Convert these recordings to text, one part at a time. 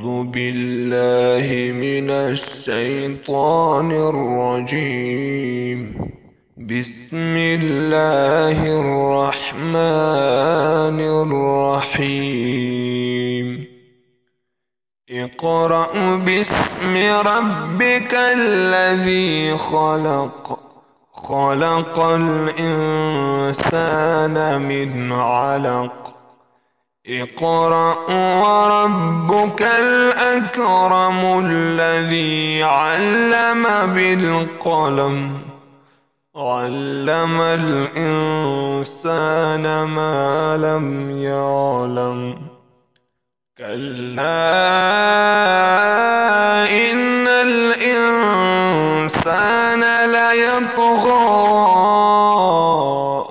أعوذ بالله من الشيطان الرجيم. بسم الله الرحمن الرحيم. اقرأ باسم ربك الذي خلق، خلق الإنسان من علق. اقرأ وربك الأكرم الذي علم بالقلم، علم الإنسان ما لم يعلم. كلا إن الإنسان ليطغى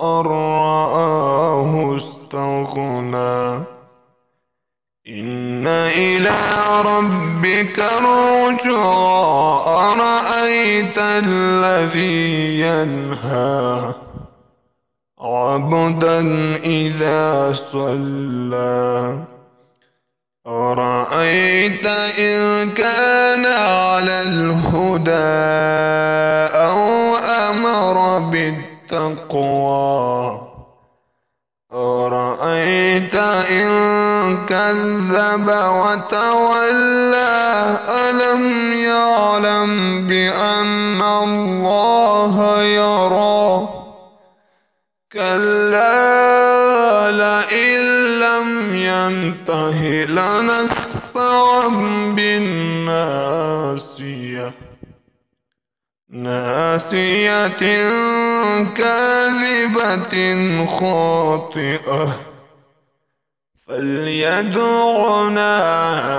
أن رآه استغنى. إن إلى ربك الرجعى. أرأيت الذي ينهى عبدا إذا صلى. أرأيت إن كان على الهدى أو أمر بالتقوى. أرأيت إن كذب وتولى. ألم يعلم بأن الله يرى. كلا لئن لم ينته لنسفعا بالناصية، ناصية كاذبة خاطئة. فليدع ناديه